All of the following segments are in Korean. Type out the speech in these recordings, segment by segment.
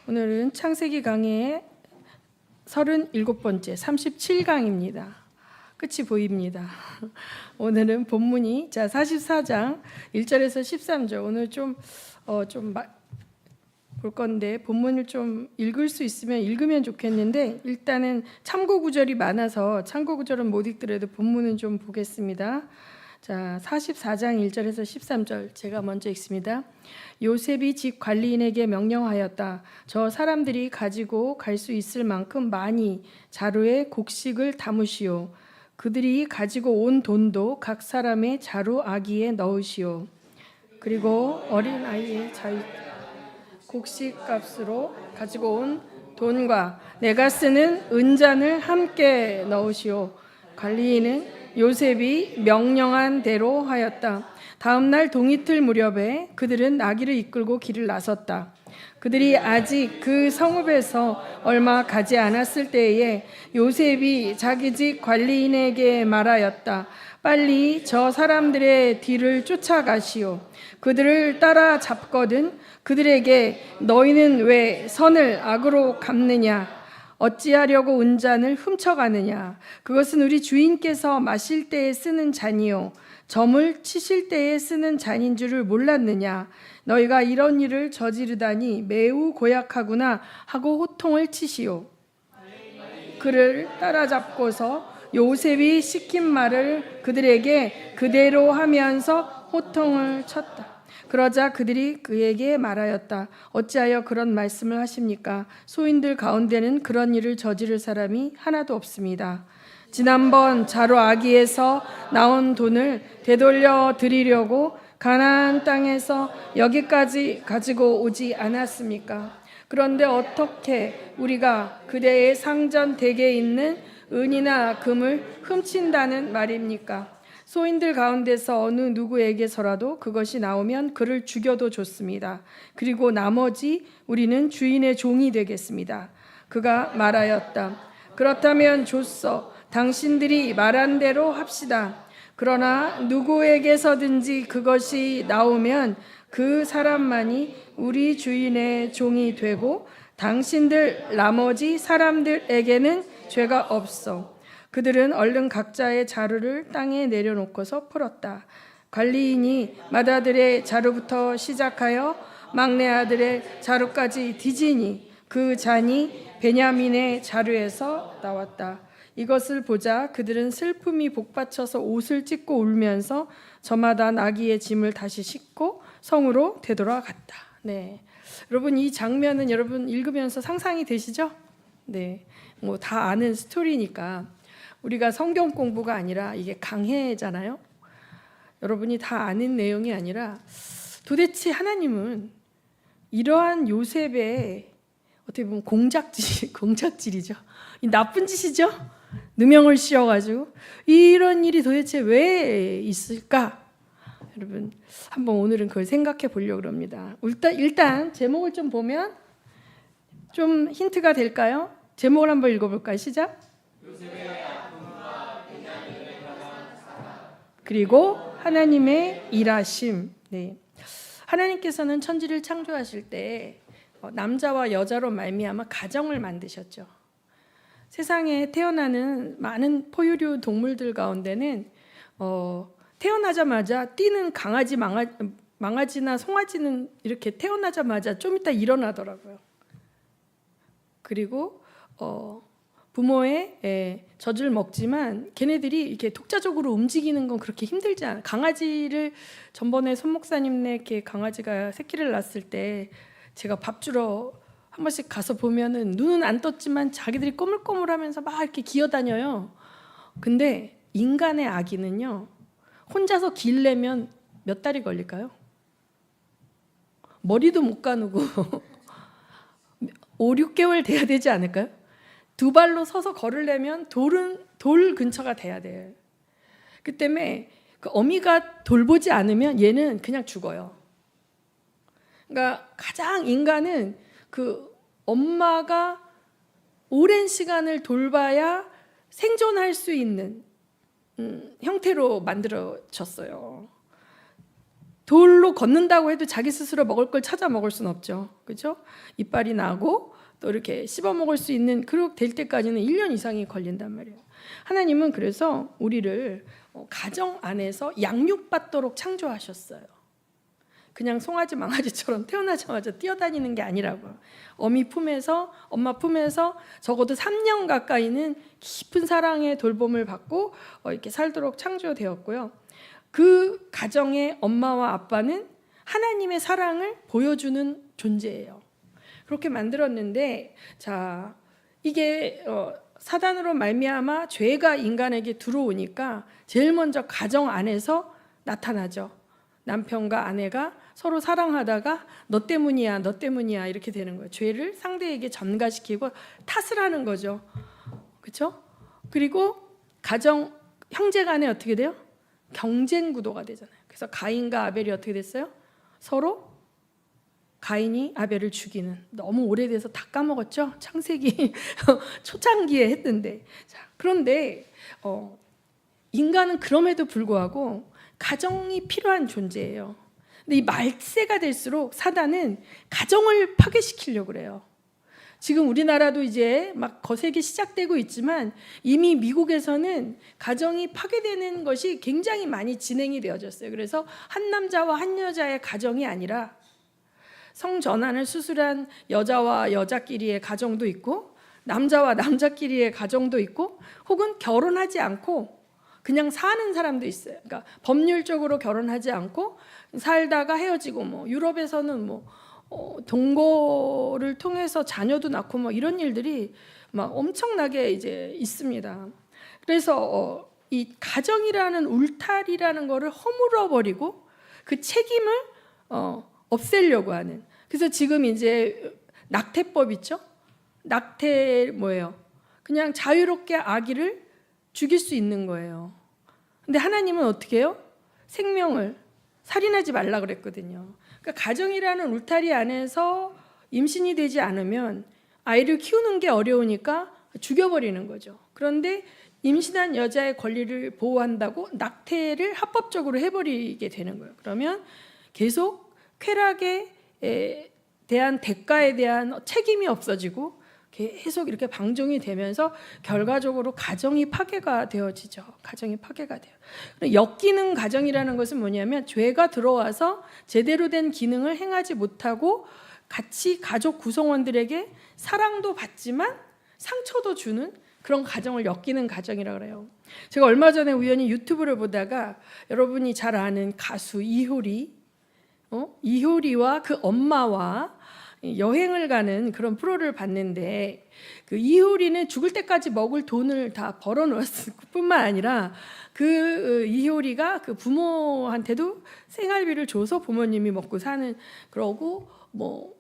오늘은 창세기 강의의 37번째 37강입니다. 끝이 보입니다. 오늘은 본문이 44장 1절에서 13절. 오늘 좀 볼 건데 본문을 좀 읽을 수 있으면 읽으면 좋겠는데 일단은 참고 구절이 많아서 참고 구절은 못 읽더라도 본문은 좀 보겠습니다. 자, 44장 1절에서 13절 제가 먼저 읽습니다. 요셉이 집 관리인에게 명령하였다. 저 사람들이 가지고 갈 수 있을 만큼 많이 자루에 곡식을 담으시오. 그들이 가지고 온 돈도 각 사람의 자루 아기에 넣으시오. 그리고 어린 아이의 곡식 값으로 가지고 온 돈과 내가 쓰는 은잔을 함께 넣으시오. 관리인은 요셉이 명령한 대로 하였다. 다음 날 동이틀 무렵에 그들은 나귀를 이끌고 길을 나섰다. 그들이 아직 그 성읍에서 얼마 가지 않았을 때에 요셉이 자기 집 관리인에게 말하였다. 빨리 저 사람들의 뒤를 쫓아가시오. 그들을 따라잡거든 그들에게 너희는 왜 선을 악으로 갚느냐? 어찌하려고 은잔을 훔쳐가느냐? 그것은 우리 주인께서 마실 때에 쓰는 잔이요 점을 치실 때에 쓰는 잔인 줄을 몰랐느냐? 너희가 이런 일을 저지르다니 매우 고약하구나 하고 호통을 치시오. 그를 따라잡고서 요셉이 시킨 말을 그들에게 그대로 하면서 호통을 쳤다. 그러자 그들이 그에게 말하였다. 어찌하여 그런 말씀을 하십니까? 소인들 가운데는 그런 일을 저지를 사람이 하나도 없습니다. 지난번 자루 아기에서 나온 돈을 되돌려 드리려고 가나안 땅에서 여기까지 가지고 오지 않았습니까? 그런데 어떻게 우리가 그대의 상전 댁에 있는 은이나 금을 훔친다는 말입니까? 소인들 가운데서 어느 누구에게서라도 그것이 나오면 그를 죽여도 좋습니다. 그리고 나머지 우리는 주인의 종이 되겠습니다. 그가 말하였다. 그렇다면 좋소. 당신들이 말한 대로 합시다. 그러나 누구에게서든지 그것이 나오면 그 사람만이 우리 주인의 종이 되고 당신들 나머지 사람들에게는 죄가 없어. 그들은 얼른 각자의 자루를 땅에 내려놓고서 풀었다. 관리인이 맏아들의 자루부터 시작하여 막내 아들의 자루까지 뒤지니 그 잔이 베냐민의 자루에서 나왔다. 이것을 보자 그들은 슬픔이 복받쳐서 옷을 찢고 울면서 저마다 나귀의 짐을 다시 싣고 성으로 되돌아갔다. 네, 여러분 이 장면은 여러분 읽으면서 상상이 되시죠? 네, 뭐 다 아는 스토리니까 우리가 성경 공부가 아니라 이게 강해잖아요. 여러분이 다 아는 내용이 아니라 도대체 하나님은 이러한 요셉의 어떻게 보면 공작질이죠. 이 나쁜 짓이죠. 누명을 씌워가지고 이런 일이 도대체 왜 있을까? 여러분 한번 오늘은 그걸 생각해 보려고 합니다. 일단 제목을 좀 보면 좀 힌트가 될까요? 제목을 한번 읽어볼까요? 시작. 그리고 하나님의 일하심. 네. 하나님께서는 천지를 창조하실 때 남자와 여자로 말미암아 가정을 만드셨죠. 세상에 태어나는 많은 포유류 동물들 가운데는 태어나자마자 뛰는 강아지나 송아지는 이렇게 태어나자마자 좀 이따 일어나더라고요. 그리고 부모의 젖을 먹지만 걔네들이 이렇게 독자적으로 움직이는 건 그렇게 힘들지 않아요. 강아지를 전번에 손 목사님네 이렇게 강아지가 새끼를 낳았을 때 제가 밥 주러 한 번씩 가서 보면은 눈은 안 떴지만 자기들이 꼬물꼬물하면서 막 이렇게 기어다녀요. 근데 인간의 아기는요 혼자서 기르려면 몇 달이 걸릴까요? 머리도 못 가누고 5, 6개월 돼야 되지 않을까요? 두 발로 서서 걸으려면 돌 근처가 돼야 돼요. 그 때문에 그 어미가 돌보지 않으면 얘는 그냥 죽어요. 그러니까 가장 인간은 그 엄마가 오랜 시간을 돌봐야 생존할 수 있는 형태로 만들어졌어요. 돌로 걷는다고 해도 자기 스스로 먹을 걸 찾아 먹을 수는 없죠. 그렇죠? 이빨이 나고 또 이렇게 씹어 먹을 수 있는 그렇게 될 때까지는 1년 이상이 걸린단 말이에요. 하나님은 그래서 우리를 가정 안에서 양육받도록 창조하셨어요. 그냥 송아지 망아지처럼 태어나자마자 뛰어다니는 게 아니라고요. 어미 품에서, 엄마 품에서 적어도 3년 가까이는 깊은 사랑의 돌봄을 받고 이렇게 살도록 창조되었고요. 그 가정의 엄마와 아빠는 하나님의 사랑을 보여주는 존재예요. 그렇게 만들었는데, 자, 이게 사단으로 말미암아 죄가 인간에게 들어오니까 제일 먼저 가정 안에서 나타나죠. 남편과 아내가 서로 사랑하다가 너 때문이야, 너 때문이야 이렇게 되는 거예요. 죄를 상대에게 전가시키고 탓을 하는 거죠. 그렇죠? 그리고 가정 형제 간에 어떻게 돼요? 경쟁 구도가 되잖아요. 그래서 가인과 아벨이 어떻게 됐어요? 서로 가인이 아벨을 죽이는, 너무 오래돼서 다 까먹었죠? 창세기 초창기에 했는데. 자, 그런데 인간은 그럼에도 불구하고 가정이 필요한 존재예요. 근데 이 말세가 될수록 사단은 가정을 파괴시키려고 그래요. 지금 우리나라도 이제 막 거세게 시작되고 있지만 이미 미국에서는 가정이 파괴되는 것이 굉장히 많이 진행이 되어졌어요. 그래서 한 남자와 한 여자의 가정이 아니라 성전환을 수술한 여자와 여자끼리의 가정도 있고, 남자와 남자끼리의 가정도 있고, 혹은 결혼하지 않고 그냥 사는 사람도 있어요. 그러니까 법률적으로 결혼하지 않고 살다가 헤어지고, 뭐 유럽에서는 뭐 동거를 통해서 자녀도 낳고 뭐 이런 일들이 막 엄청나게 이제 있습니다. 그래서 이 가정이라는 울타리라는 거를 허물어 버리고 그 책임을 없애려고 하는. 그래서 지금 이제 낙태법 있죠? 낙태 뭐예요? 그냥 자유롭게 아기를 죽일 수 있는 거예요. 근데 하나님은 어떻게 해요? 생명을 살인하지 말라 그랬거든요. 그러니까 가정이라는 울타리 안에서 임신이 되지 않으면 아이를 키우는 게 어려우니까 죽여버리는 거죠. 그런데 임신한 여자의 권리를 보호한다고 낙태를 합법적으로 해버리게 되는 거예요. 그러면 계속 쾌락에 대한 대가에 대한 책임이 없어지고 계속 이렇게 방종이 되면서 결과적으로 가정이 파괴가 되어지죠. 가정이 파괴가 돼요. 역기능 가정이라는 것은 뭐냐면 죄가 들어와서 제대로 된 기능을 행하지 못하고 같이 가족 구성원들에게 사랑도 받지만 상처도 주는 그런 가정을 엮이는 가정이라고 그래요. 제가 얼마 전에 우연히 유튜브를 보다가 여러분이 잘 아는 가수 이효리와 그 엄마와 여행을 가는 그런 프로를 봤는데, 그 이효리는 죽을 때까지 먹을 돈을 다 벌어놓았을 뿐만 아니라 그 이효리가 그 부모한테도 생활비를 줘서 부모님이 먹고 사는, 그러고 뭐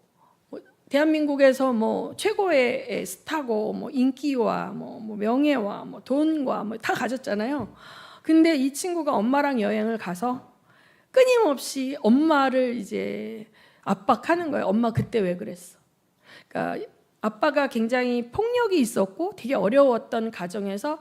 대한민국에서 뭐 최고의 스타고 뭐 인기와 뭐 명예와 뭐 돈과 뭐 다 가졌잖아요. 근데 이 친구가 엄마랑 여행을 가서 끊임없이 엄마를 이제 압박하는 거예요. 엄마 그때 왜 그랬어? 그러니까 아빠가 굉장히 폭력이 있었고 되게 어려웠던 가정에서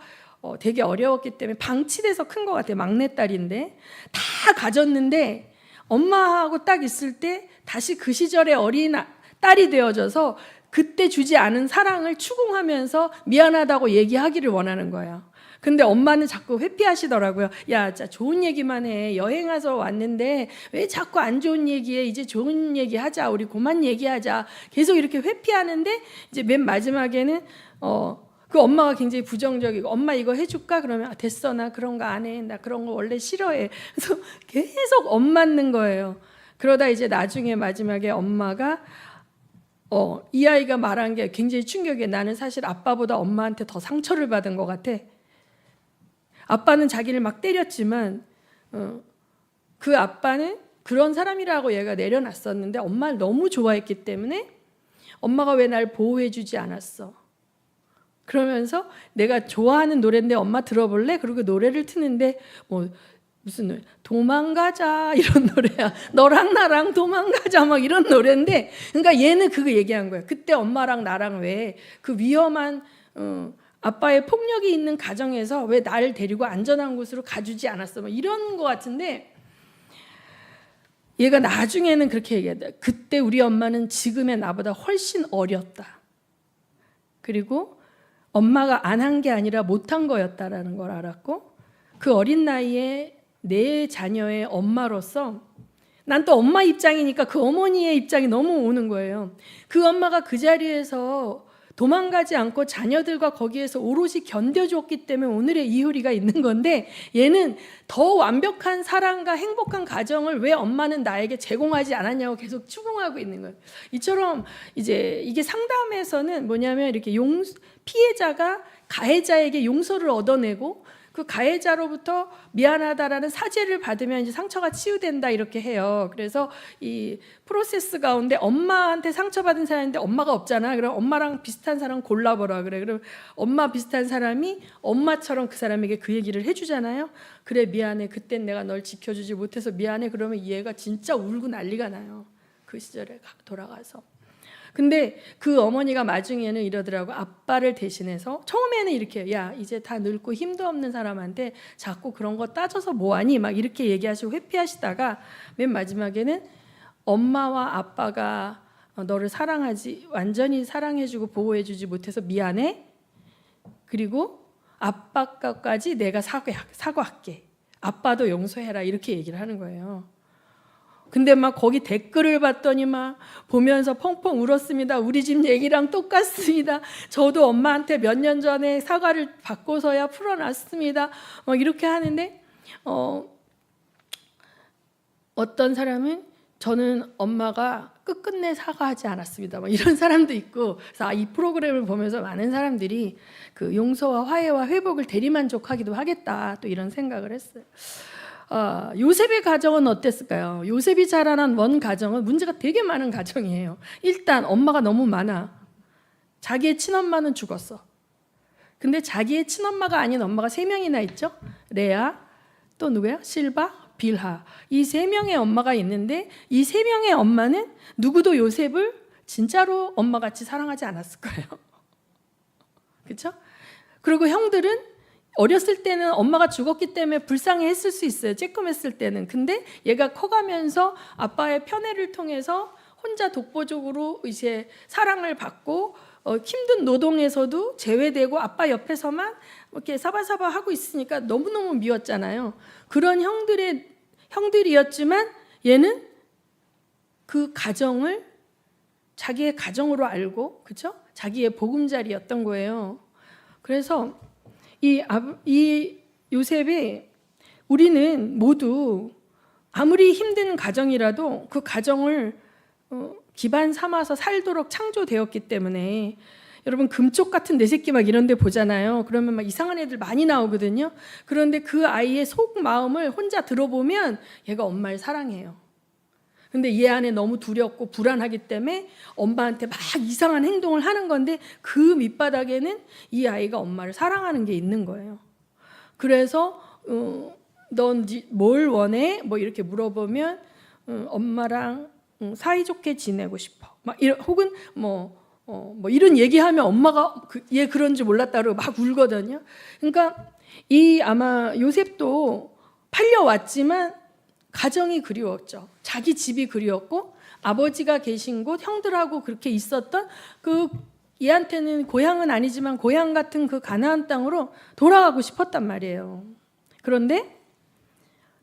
되게 어려웠기 때문에 방치돼서 큰 것 같아요. 막내딸인데 다 가졌는데 엄마하고 딱 있을 때 다시 그 시절의 어린 딸이 되어져서 그때 주지 않은 사랑을 추궁하면서 미안하다고 얘기하기를 원하는 거예요. 근데 엄마는 자꾸 회피하시더라고요. 야, 자, 좋은 얘기만 해. 여행 와서 왔는데 왜 자꾸 안 좋은 얘기해? 이제 좋은 얘기 하자. 우리 그만 얘기하자. 계속 이렇게 회피하는데 이제 맨 마지막에는 그 엄마가 굉장히 부정적이고, 엄마 이거 해줄까? 그러면 됐어, 나 그런 거 안 해. 나 그런 거 원래 싫어해. 그래서 계속 엇맞는 거예요. 그러다 이제 나중에 마지막에 엄마가 이 아이가 말한 게 굉장히 충격이에요. 나는 사실 아빠보다 엄마한테 더 상처를 받은 것 같아. 아빠는 자기를 막 때렸지만 그 아빠는 그런 사람이라고 얘가 내려놨었는데 엄마를 너무 좋아했기 때문에 엄마가 왜 날 보호해주지 않았어? 그러면서 내가 좋아하는 노래인데 엄마 들어볼래? 그리고 노래를 트는데 뭐 무슨 노래? 도망가자 이런 노래야. 너랑 나랑 도망가자 막 이런 노래인데, 그러니까 얘는 그거 얘기한 거예요. 그때 엄마랑 나랑 왜 그 위험한 아빠의 폭력이 있는 가정에서 왜 나를 데리고 안전한 곳으로 가주지 않았어? 뭐 이런 거 같은데, 얘가 나중에는 그렇게 얘기한다. 그때 우리 엄마는 지금의 나보다 훨씬 어렸다. 그리고 엄마가 안 한 게 아니라 못한 거였다라는 걸 알았고, 그 어린 나이에 내 자녀의 엄마로서 난 또 엄마 입장이니까 그 어머니의 입장이 너무 오는 거예요. 그 엄마가 그 자리에서 도망가지 않고 자녀들과 거기에서 오롯이 견뎌줬기 때문에 오늘의 이효리가 있는 건데, 얘는 더 완벽한 사랑과 행복한 가정을 왜 엄마는 나에게 제공하지 않았냐고 계속 추궁하고 있는 거예요. 이처럼 이제 이게 상담에서는 뭐냐면 이렇게 피해자가 가해자에게 용서를 얻어내고 그 가해자로부터 미안하다라는 사죄를 받으면 이제 상처가 치유된다 이렇게 해요. 그래서 이 프로세스 가운데 엄마한테 상처받은 사람인데 엄마가 없잖아. 그럼 엄마랑 비슷한 사람 골라보라 그래. 그럼 엄마 비슷한 사람이 엄마처럼 그 사람에게 그 얘기를 해주잖아요. 그래 미안해. 그땐 내가 널 지켜주지 못해서 미안해. 그러면 얘가 진짜 울고 난리가 나요. 그 시절에 돌아가서. 근데 그 어머니가 나중에는 이러더라고. 아빠를 대신해서 처음에는 이렇게 야 이제 다 늙고 힘도 없는 사람한테 자꾸 그런 거 따져서 뭐하니 막 이렇게 얘기하시고 회피하시다가 맨 마지막에는 엄마와 아빠가 너를 사랑하지 완전히 사랑해주고 보호해주지 못해서 미안해. 그리고 아빠까지 내가 사과할게. 아빠도 용서해라 이렇게 얘기를 하는 거예요. 근데 막 거기 댓글을 봤더니 막 보면서 펑펑 울었습니다. 우리 집 얘기랑 똑같습니다. 저도 엄마한테 몇 년 전에 사과를 받고서야 풀어놨습니다. 막 이렇게 하는데 어떤 사람은 저는 엄마가 끝끝내 사과하지 않았습니다. 막 이런 사람도 있고, 그래서 이 프로그램을 보면서 많은 사람들이 그 용서와 화해와 회복을 대리만족하기도 하겠다. 또 이런 생각을 했어요. 요셉의 가정은 어땠을까요? 요셉이 자라난 원 가정은 문제가 되게 많은 가정이에요. 일단 엄마가 너무 많아. 자기의 친엄마는 죽었어. 근데 자기의 친엄마가 아닌 엄마가 3명이나 있죠. 레아, 또 누구야? 실바, 빌하. 이 3명의 엄마가 있는데 이 3명의 엄마는 누구도 요셉을 진짜로 엄마같이 사랑하지 않았을 거예요. 그렇죠? 그리고 형들은 어렸을 때는 엄마가 죽었기 때문에 불쌍해했을 수 있어요. 쬐끔했을 때는. 근데 얘가 커가면서 아빠의 편애를 통해서 혼자 독보적으로 이제 사랑을 받고 힘든 노동에서도 제외되고 아빠 옆에서만 이렇게 사바사바 하고 있으니까 너무너무 미웠잖아요. 그런 형들이었지만 얘는 그 가정을 자기의 가정으로 알고, 그렇죠? 자기의 보금자리였던 거예요. 그래서 이 요셉이 우리는 모두 아무리 힘든 가정이라도 그 가정을 기반 삼아서 살도록 창조되었기 때문에 여러분 금쪽 같은 내 새끼 막 이런 데 보잖아요. 그러면 막 이상한 애들 많이 나오거든요. 그런데 그 아이의 속 마음을 혼자 들어보면 얘가 엄마를 사랑해요. 근데 얘 안에 너무 두렵고 불안하기 때문에 엄마한테 막 이상한 행동을 하는 건데 그 밑바닥에는 이 아이가 엄마를 사랑하는 게 있는 거예요. 그래서 넌 뭘 원해? 뭐 이렇게 물어보면 엄마랑 사이좋게 지내고 싶어. 막 혹은 뭐 이런 얘기하면 엄마가 얘 그런 줄 몰랐다 그러고 막 울거든요. 그러니까 아마 요셉도 팔려왔지만 가정이 그리웠죠. 자기 집이 그리웠고 아버지가 계신 곳, 형들하고 그렇게 있었던 그 얘한테는 고향은 아니지만 고향 같은 그 가나안 땅으로 돌아가고 싶었단 말이에요. 그런데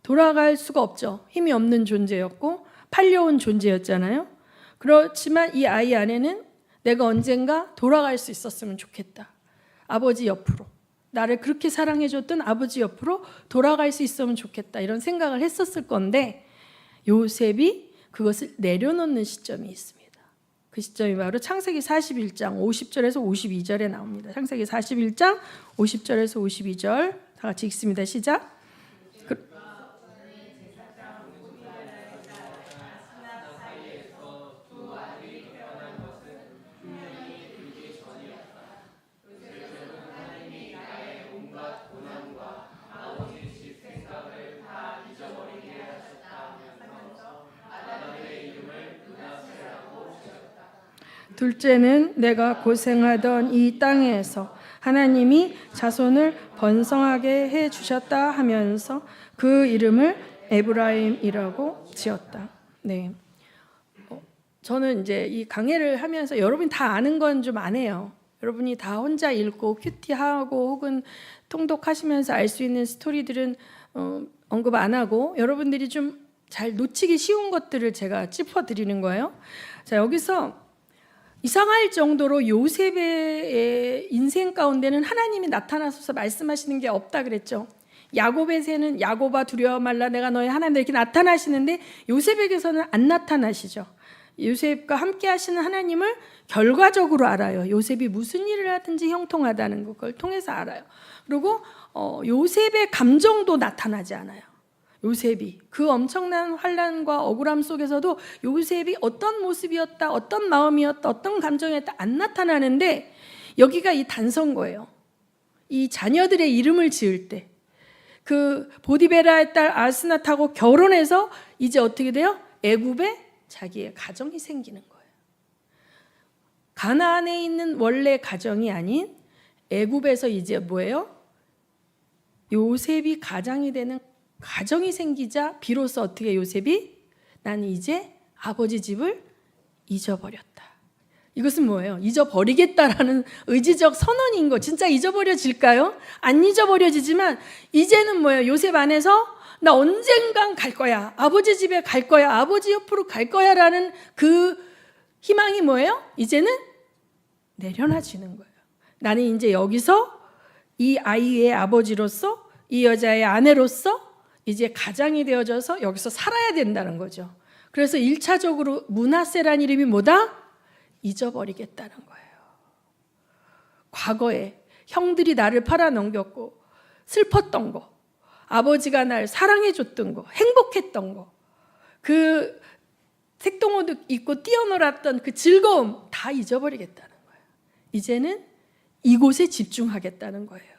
돌아갈 수가 없죠. 힘이 없는 존재였고 팔려온 존재였잖아요. 그렇지만 이 아이 안에는 내가 언젠가 돌아갈 수 있었으면 좋겠다. 아버지 옆으로. 나를 그렇게 사랑해줬던 아버지 옆으로 돌아갈 수 있으면 좋겠다 이런 생각을 했었을 건데 요셉이 그것을 내려놓는 시점이 있습니다. 그 시점이 바로 창세기 41장 50절에서 52절에 나옵니다. 창세기 41장 50절에서 52절 다 같이 읽습니다. 시작. 둘째는 내가 고생하던 이 땅에서 하나님이 자손을 번성하게 해 주셨다 하면서 그 이름을 에브라임이라고 지었다. 네. 저는 이제 이 강해를 하면서 여러분이 다 아는 건 좀 안 해요. 여러분이 다 혼자 읽고 큐티하고 혹은 통독하시면서 알 수 있는 스토리들은 언급 안 하고 여러분들이 좀 잘 놓치기 쉬운 것들을 제가 짚어드리는 거예요. 자, 여기서 이상할 정도로 요셉의 인생 가운데는 하나님이 나타나셔서 말씀하시는 게 없다 그랬죠. 야곱에게는 야곱아 두려워 말라 내가 너의 하나님이다 이렇게 나타나시는데 요셉에게서는 안 나타나시죠. 요셉과 함께 하시는 하나님을 결과적으로 알아요. 요셉이 무슨 일을 하든지 형통하다는 걸 통해서 알아요. 그리고 요셉의 감정도 나타나지 않아요. 요셉이 그 엄청난 환난과 억울함 속에서도 요셉이 어떤 모습이었다, 어떤 마음이었다, 어떤 감정이었다 안 나타나는데 여기가 이 단서인 이 자녀들의 이름을 지을 때 그 보디베라의 딸 아스낫하고 결혼해서 이제 어떻게 돼요? 애굽에 자기의 가정이 생기는 거예요. 가나안에 있는 원래 가정이 아닌 애굽에서 이제 뭐예요? 요셉이 가장이 되는 가정이 생기자 비로소 어떻게 요셉이 나는 이제 아버지 집을 잊어버렸다. 이것은 뭐예요? 잊어버리겠다라는 의지적 선언인 거. 진짜 잊어버려질까요? 안 잊어버려지지만 이제는 뭐예요? 요셉 안에서 나 언젠간 갈 거야. 아버지 집에 갈 거야. 아버지 옆으로 갈 거야 라는 그 희망이 뭐예요? 이제는 내려놔지는 거예요. 나는 이제 여기서 이 아이의 아버지로서 이 여자의 아내로서 이제 가장이 되어져서 여기서 살아야 된다는 거죠. 그래서 1차적으로 므낫세라는 이름이 뭐다? 잊어버리겠다는 거예요. 과거에 형들이 나를 팔아넘겼고 슬펐던 거, 아버지가 날 사랑해줬던 거, 행복했던 거, 그 색동옷 입고 뛰어놀았던 그 즐거움 다 잊어버리겠다는 거예요. 이제는 이곳에 집중하겠다는 거예요.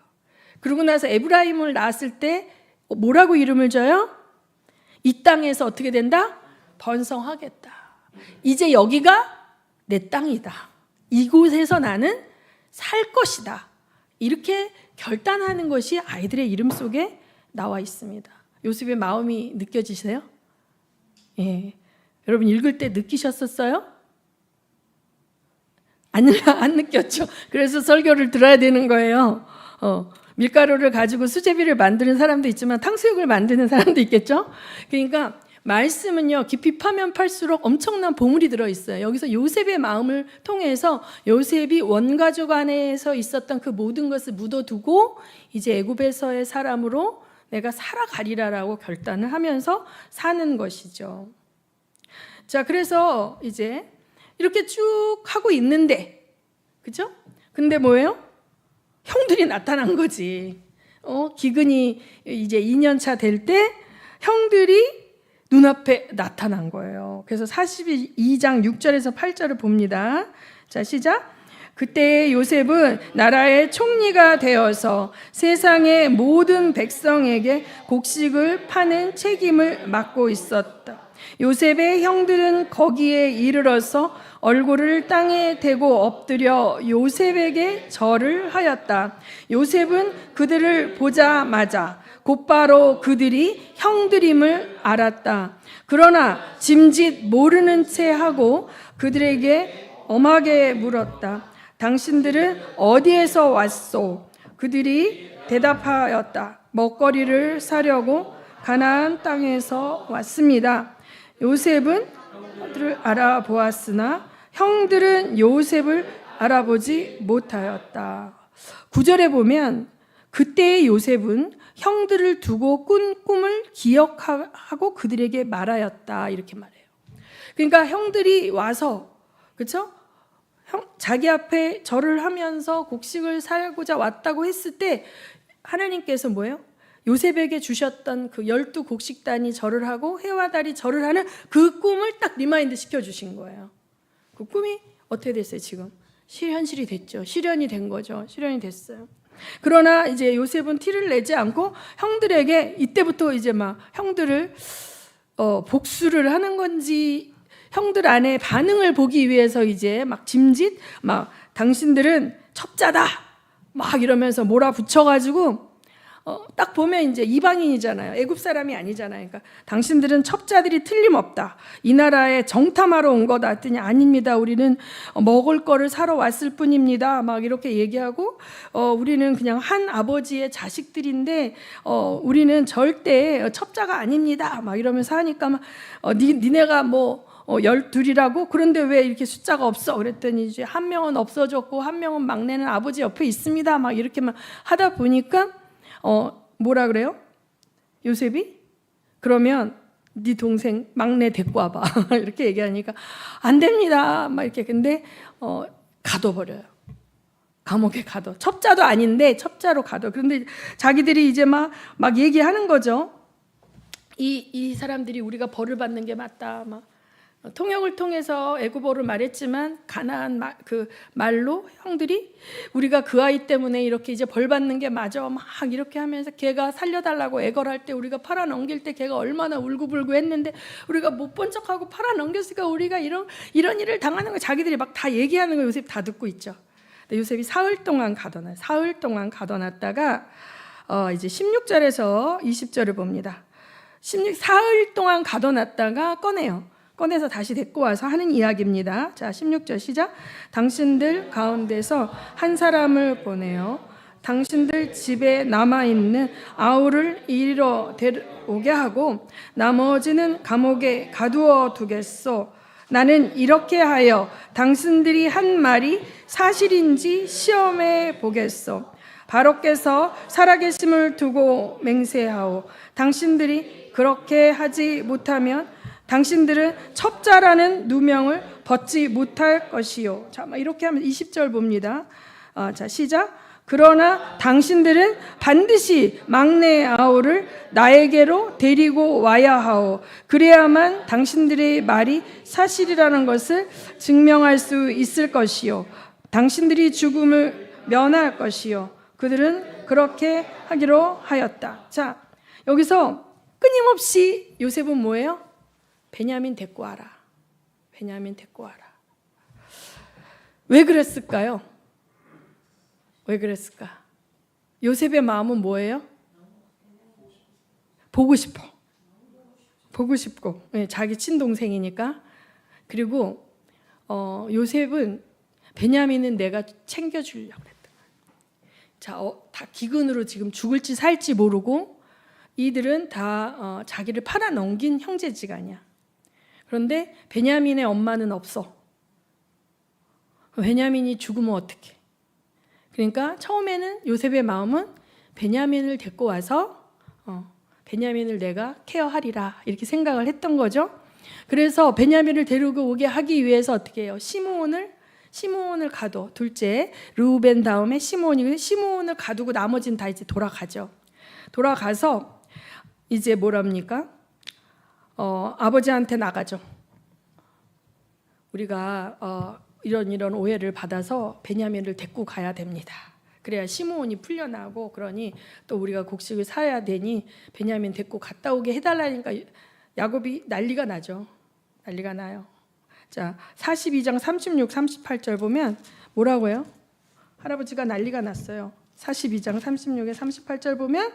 그러고 나서 에브라임을 낳았을 때 뭐라고 이름을 줘요? 이 땅에서 어떻게 된다? 번성하겠다. 이제 여기가 내 땅이다. 이곳에서 나는 살 것이다. 이렇게 결단하는 것이 아이들의 이름 속에 나와 있습니다. 요셉의 마음이 느껴지세요? 예. 여러분 읽을 때 느끼셨었어요? 안 느꼈죠. 그래서 설교를 들어야 되는 거예요. 밀가루를 가지고 수제비를 만드는 사람도 있지만 탕수육을 만드는 사람도 있겠죠. 그러니까 말씀은요 깊이 파면 팔수록 엄청난 보물이 들어있어요. 여기서 요셉의 마음을 통해서 요셉이 원가족 안에서 있었던 그 모든 것을 묻어두고 이제 애굽에서의 사람으로 내가 살아가리라라고 결단을 하면서 사는 것이죠. 자, 그래서 이제 이렇게 쭉 하고 있는데, 그죠? 근데 뭐예요? 형들이 나타난 거지. 기근이 이제 2년차 될 때 형들이 눈앞에 나타난 거예요. 그래서 42장 6절에서 8절을 봅니다. 자, 시작. 그때 요셉은 나라의 총리가 되어서 세상의 모든 백성에게 곡식을 파는 책임을 맡고 있었다. 요셉의 형들은 거기에 이르러서 얼굴을 땅에 대고 엎드려 요셉에게 절을 하였다. 요셉은 그들을 보자마자 곧바로 그들이 형들임을 알았다. 그러나 짐짓 모르는 채 하고 그들에게 엄하게 물었다. 당신들은 어디에서 왔소? 그들이 대답하였다. 먹거리를 사려고 가나안 땅에서 왔습니다. 요셉은 형들을 알아보았으나 형들은 요셉을 알아보지 못하였다. 9절에 보면 그때의 요셉은 형들을 두고 꾼 꿈을 기억하고 그들에게 말하였다 이렇게 말해요. 그러니까 형들이 와서 그렇죠? 자기 앞에 절을 하면서 곡식을 사고자 왔다고 했을 때 하나님께서 뭐예요? 요셉에게 주셨던 그 12곡식단이 절을 하고 해와 달이 절을 하는 그 꿈을 딱 리마인드 시켜주신 거예요. 그 꿈이 어떻게 됐어요 지금? 현실이 됐죠. 실현이 된 거죠. 실현이 됐어요. 그러나 이제 요셉은 티를 내지 않고 형들에게 이때부터 이제 막 형들을 복수를 하는 건지 형들 안에 반응을 보기 위해서 이제 막 짐짓 막 당신들은 첩자다 막 이러면서 몰아붙여가지고 딱 보면 이제 이방인이잖아요. 애굽 사람이 아니잖아요. 그러니까 당신들은 첩자들이 틀림없다. 이 나라에 정탐하러 온 거다 했더니 아닙니다. 우리는 먹을 거를 사러 왔을 뿐입니다. 막 이렇게 얘기하고 우리는 그냥 한 아버지의 자식들인데 우리는 절대 첩자가 아닙니다. 막 이러면서 하니까 막 니네가 뭐 12이라고? 그런데 왜 이렇게 숫자가 없어? 그랬더니 이제 한 명은 없어졌고 한 명은 막내는 아버지 옆에 있습니다. 막 이렇게만 하다 보니까 뭐라 그래요? 요셉이? 그러면 네 동생 막내 데리고 와봐. 이렇게 얘기하니까 안 됩니다. 막 이렇게. 근데 가둬버려요. 감옥에 가둬. 첩자도 아닌데 첩자로 가둬. 그런데 자기들이 이제 막 얘기하는 거죠. 이 사람들이 우리가 벌을 받는 게 맞다. 막 통역을 통해서 애굽어를 말했지만 가나안 그 말로 형들이 우리가 그 아이 때문에 이렇게 이제 벌 받는 게 맞아 막 이렇게 하면서 걔가 살려달라고 애걸할 때 우리가 팔아 넘길 때 걔가 얼마나 울고불고 했는데 우리가 못 본 척하고 팔아 넘겼으니까 우리가 이런 일을 당하는 거 자기들이 막 다 얘기하는 거 요셉 다 듣고 있죠. 근데 요셉이 사흘 동안 가둬놔요. 사흘 동안 가둬놨다가 이제 16절에서 20절을 봅니다. 사흘 동안 가둬놨다가 꺼내서 다시 데리고 와서 하는 이야기입니다. 자, 16절 시작. 당신들 가운데서 한 사람을 보내어 당신들 집에 남아있는 아우를 이리로 데려오게 하고 나머지는 감옥에 가두어 두겠소. 나는 이렇게 하여 당신들이 한 말이 사실인지 시험해 보겠소. 바로께서 살아계심을 두고 맹세하오. 당신들이 그렇게 하지 못하면 당신들은 첩자라는 누명을 벗지 못할 것이요. 자, 이렇게 하면 20절 봅니다. 자, 시작. 그러나 당신들은 반드시 막내 아우를 나에게로 데리고 와야 하오. 그래야만 당신들의 말이 사실이라는 것을 증명할 수 있을 것이요. 당신들이 죽음을 면할 것이요. 그들은 그렇게 하기로 하였다. 자, 여기서 끊임없이 요셉은 뭐예요? 베냐민 데리고 와라. 베냐민 데리고 와라. 왜 그랬을까요? 왜 그랬을까? 요셉의 마음은 뭐예요? 보고 싶어. 보고 싶고. 네, 자기 친동생이니까. 그리고 요셉은 베냐민은 내가 챙겨주려고 그랬던 거예요. 자, 다 기근으로 지금 죽을지 살지 모르고 이들은 다 자기를 팔아 넘긴 형제지간이야. 그런데 베냐민의 엄마는 없어. 베냐민이 죽으면 어떡해? 그러니까 처음에는 요셉의 마음은 베냐민을 데리고 와서 베냐민을 내가 케어하리라 이렇게 생각을 했던 거죠. 그래서 베냐민을 데리고 오게 하기 위해서 어떻게 해요? 시므온을 가둬. 둘째 르우벤 다음에 시므온을 가두고 나머지는 다 이제 돌아가죠. 돌아가서 이제 뭐랍니까? 아버지한테 나가죠. 우리가 이런 오해를 받아서 베냐민을 데리고 가야 됩니다. 그래야 시므온이 풀려나고 그러니 또 우리가 곡식을 사야 되니 베냐민 데리고 갔다 오게 해달라니까 야곱이 난리가 나죠. 난리가 나요. 자, 42장 36, 38절 보면 뭐라고요? 할아버지가 난리가 났어요. 42장 36에 38절 보면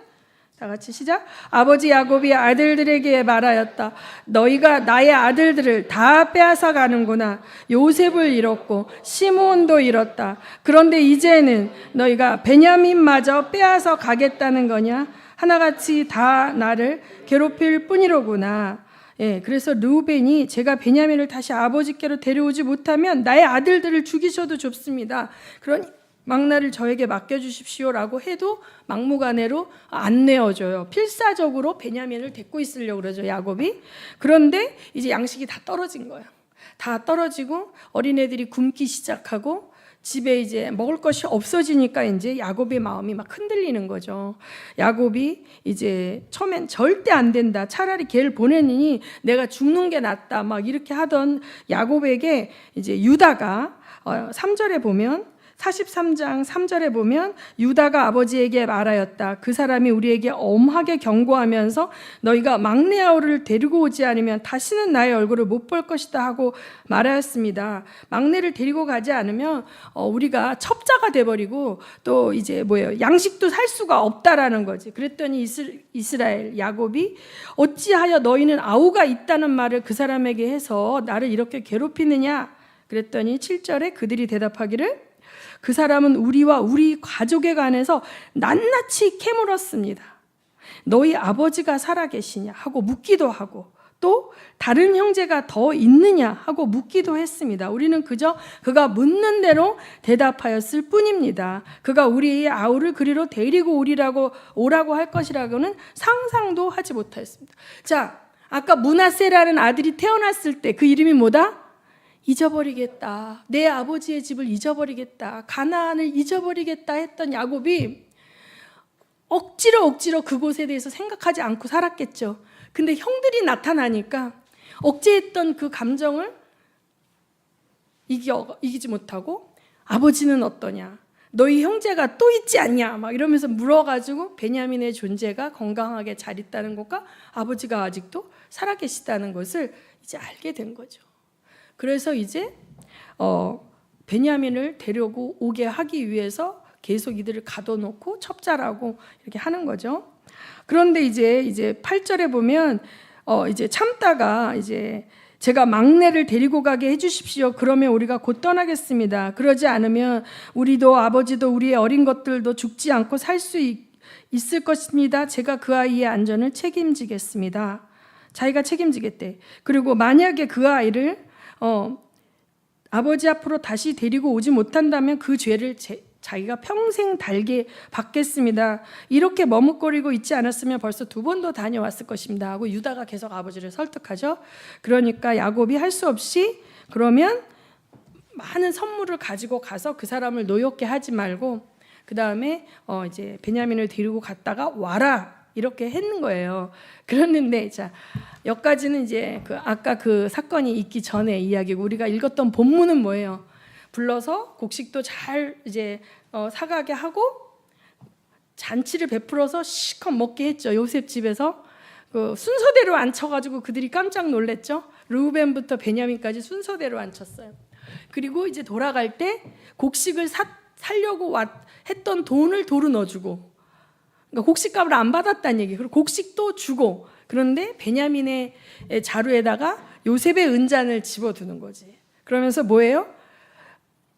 다 같이 시작. 아버지 야곱이 아들들에게 말하였다. 너희가 나의 아들들을 다 빼앗아 가는구나. 요셉을 잃었고 시므온도 잃었다. 그런데 이제는 너희가 베냐민마저 빼앗아 가겠다는 거냐? 하나같이 다 나를 괴롭힐 뿐이로구나. 예, 그래서 르우벤이 제가 베냐민을 다시 아버지께로 데려오지 못하면 나의 아들들을 죽이셔도 좋습니다. 그러니 막나를 저에게 맡겨주십시오라고 해도 막무가내로 안 내어줘요. 필사적으로 베냐민을 데리고 있으려고 그러죠, 야곱이. 그런데 이제 양식이 다 떨어진 거예요. 다 떨어지고 어린애들이 굶기 시작하고 집에 이제 먹을 것이 없어지니까 이제 야곱의 마음이 막 흔들리는 거죠. 야곱이 이제 처음엔 절대 안 된다. 차라리 걔를 보내니 내가 죽는 게 낫다. 막 이렇게 하던 야곱에게 이제 유다가 3절에 보면 43장 3절에 보면 유다가 아버지에게 말하였다. 그 사람이 우리에게 엄하게 경고하면서 너희가 막내 아우를 데리고 오지 않으면 다시는 나의 얼굴을 못 볼 것이다 하고 말하였습니다. 막내를 데리고 가지 않으면 우리가 첩자가 돼버리고 또 이제 양식도 살 수가 없다라는 거지. 그랬더니 이스라엘 야곱이 어찌하여 너희는 아우가 있다는 말을 그 사람에게 해서 나를 이렇게 괴롭히느냐? 그랬더니 7절에 그들이 대답하기를 그 사람은 우리와 우리 가족에 관해서 낱낱이 캐물었습니다. 너희 아버지가 살아계시냐 하고 묻기도 하고 또 다른 형제가 더 있느냐 하고 묻기도 했습니다. 우리는 그저 그가 묻는 대로 대답하였을 뿐입니다. 그가 우리의 아우를 그리로 데리고 오라고 할 것이라고는 상상도 하지 못하였습니다. 자, 아까 므낫세라는 아들이 태어났을 때 그 이름이 뭐다? 잊어버리겠다. 내 아버지의 집을 잊어버리겠다. 가나안을 잊어버리겠다 했던 야곱이 억지로 그곳에 대해서 생각하지 않고 살았겠죠. 근데 형들이 나타나니까 억제했던 그 감정을 이기지 못하고 아버지는 어떠냐? 너희 형제가 또 있지 않냐? 막 이러면서 물어가지고 베냐민의 존재가 건강하게 잘 있다는 것과 아버지가 아직도 살아계시다는 것을 이제 알게 된 거죠. 그래서 이제 베냐민을 데리고 오게 하기 위해서 계속 이들을 가둬놓고 첩자라고 이렇게 하는 거죠. 그런데 이제 8절에 보면 이제 참다가 이제 제가 막내를 데리고 가게 해주십시오. 그러면 우리가 곧 떠나겠습니다. 그러지 않으면 우리도 아버지도 우리의 어린 것들도 죽지 않고 살 수 있을 것입니다. 제가 그 아이의 안전을 책임지겠습니다. 자기가 책임지겠대. 그리고 만약에 그 아이를 아버지 앞으로 다시 데리고 오지 못한다면 그 죄를 자기가 평생 달게 받겠습니다. 이렇게 머뭇거리고 있지 않았으면 벌써 2번도 다녀왔을 것입니다 하고 유다가 계속 아버지를 설득하죠. 그러니까 야곱이 할 수 없이 그러면 많은 선물을 가지고 가서 그 사람을 노엽게 하지 말고 그 다음에 이제 베냐민을 데리고 갔다가 와라 이렇게 했는 거예요. 그랬는데 자 여기까지는 이제 아까 그 사건이 있기 전에 이야기고 우리가 읽었던 본문은 뭐예요? 불러서 곡식도 잘 이제 사가게 하고 잔치를 베풀어서 실컷 먹게 했죠. 요셉 집에서 그 순서대로 앉혀가지고 그들이 깜짝 놀랐죠. 르우벤부터 베냐민까지 순서대로 앉혔어요. 그리고 이제 돌아갈 때 곡식을 살려고 했던 돈을 도로 넣어주고, 그러니까 곡식값을 안 받았다는 얘기. 그리고 곡식도 주고. 그런데 베냐민의 자루에다가 요셉의 은잔을 집어두는 거지. 그러면서 뭐예요?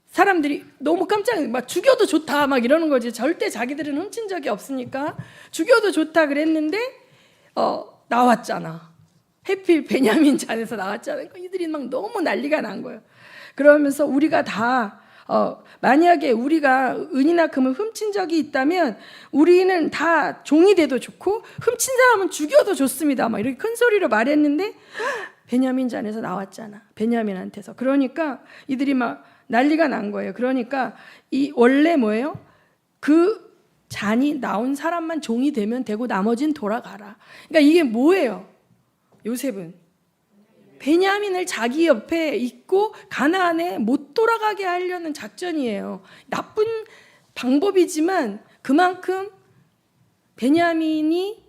사람들이 너무 깜짝 막 죽여도 좋다 막 이러는 거지. 절대 자기들은 훔친 적이 없으니까 죽여도 좋다 그랬는데 나왔잖아. 해필 베냐민 잔에서 나왔잖아. 그러니까 이들이 막 너무 난리가 난 거예요. 그러면서 우리가 다 만약에 우리가 은이나 금을 훔친 적이 있다면 우리는 다 종이 돼도 좋고 훔친 사람은 죽여도 좋습니다. 막 이렇게 큰 소리로 말했는데 베냐민 잔에서 나왔잖아. 베냐민한테서. 그러니까 이들이 막 난리가 난 거예요. 그러니까 이 원래 뭐예요? 그 잔이 나온 사람만 종이 되면 되고 나머지는 돌아가라. 그러니까 이게 뭐예요? 요셉은 베냐민을 자기 옆에 있고 가나안에 못 돌아가게 하려는 작전이에요. 나쁜 방법이지만 그만큼 베냐민이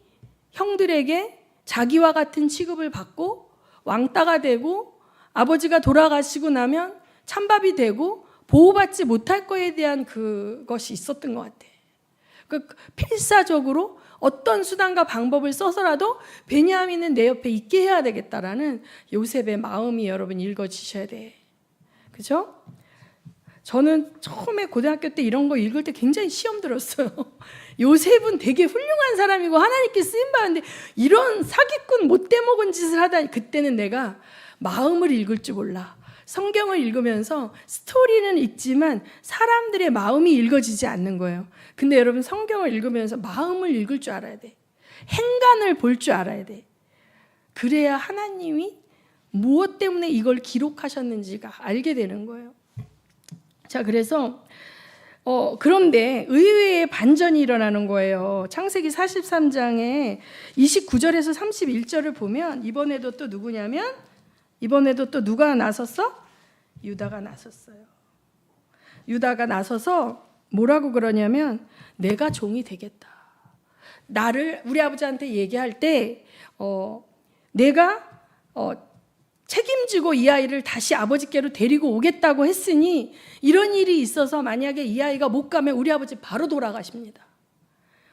형들에게 자기와 같은 취급을 받고 왕따가 되고 아버지가 돌아가시고 나면 찬밥이 되고 보호받지 못할 거에 대한 그것이 있었던 것 같아. 필사적으로 어떤 수단과 방법을 써서라도 베냐민은 내 옆에 있게 해야 되겠다라는 요셉의 마음이 여러분 읽어지셔야 돼. 그죠? 저는 처음에 고등학교 때 이런 거 읽을 때 굉장히 시험 들었어요. 요셉은 되게 훌륭한 사람이고 하나님께 쓰임받았는데 이런 사기꾼 못돼 먹은 짓을 하다니 그때는 내가 마음을 읽을 줄 몰라. 성경을 읽으면서 스토리는 읽지만 사람들의 마음이 읽어지지 않는 거예요. 근데 여러분 성경을 읽으면서 마음을 읽을 줄 알아야 돼. 행간을 볼 줄 알아야 돼. 그래야 하나님이 무엇 때문에 이걸 기록하셨는지가 알게 되는 거예요. 자, 그래서 그런데 의외의 반전이 일어나는 거예요. 창세기 43장에 29절에서 31절을 보면 이번에도 또 누구냐면 이번에도 또 누가 나섰어? 유다가 나섰어요. 유다가 나서서 뭐라고 그러냐면 내가 종이 되겠다. 나를 우리 아버지한테 얘기할 때 내가 책임지고 이 아이를 다시 아버지께로 데리고 오겠다고 했으니 이런 일이 있어서 만약에 이 아이가 못 가면 우리 아버지 바로 돌아가십니다.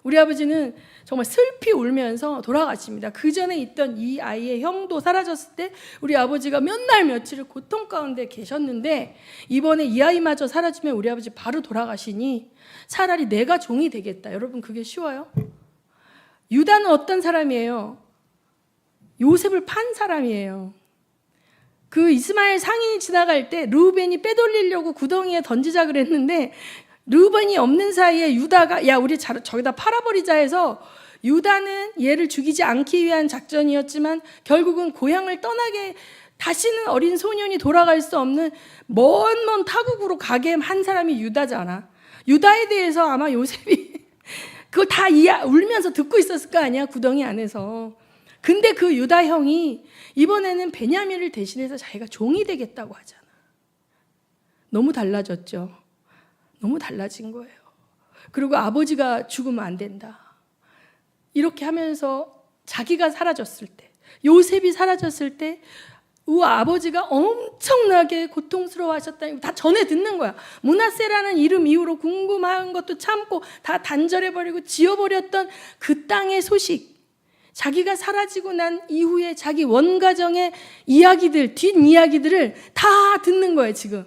우리 아버지는 정말 슬피 울면서 돌아가십니다. 그 전에 있던 이 아이의 형도 사라졌을 때 우리 아버지가 몇 날 며칠을 고통 가운데 계셨는데 이번에 이 아이마저 사라지면 우리 아버지 바로 돌아가시니 차라리 내가 종이 되겠다. 여러분 그게 쉬워요? 유다는 어떤 사람이에요? 요셉을 판 사람이에요. 그 이스마엘 상인이 지나갈 때 르우벤이 빼돌리려고 구덩이에 던지자 그랬는데 르우벤이 없는 사이에 유다가 야 우리 저기다 팔아버리자 해서 유다는 얘를 죽이지 않기 위한 작전이었지만 결국은 고향을 떠나게 다시는 어린 소년이 돌아갈 수 없는 먼 타국으로 가게 한 사람이 유다잖아. 유다에 대해서 아마 요셉이 그걸 다 울면서 듣고 있었을 거 아니야, 구덩이 안에서. 근데 그 유다 형이 이번에는 베냐민을 대신해서 자기가 종이 되겠다고 하잖아. 너무 달라졌죠. 너무 달라진 거예요. 그리고 아버지가 죽으면 안 된다. 이렇게 하면서 자기가 사라졌을 때, 요셉이 사라졌을 때 아버지가 엄청나게 고통스러워하셨다니 다 전에 듣는 거야. 므낫세라는 이름 이후로 궁금한 것도 참고 다 단절해버리고 지워버렸던 그 땅의 소식, 자기가 사라지고 난 이후에 자기 원가정의 이야기들, 뒷이야기들을 다 듣는 거예요. 지금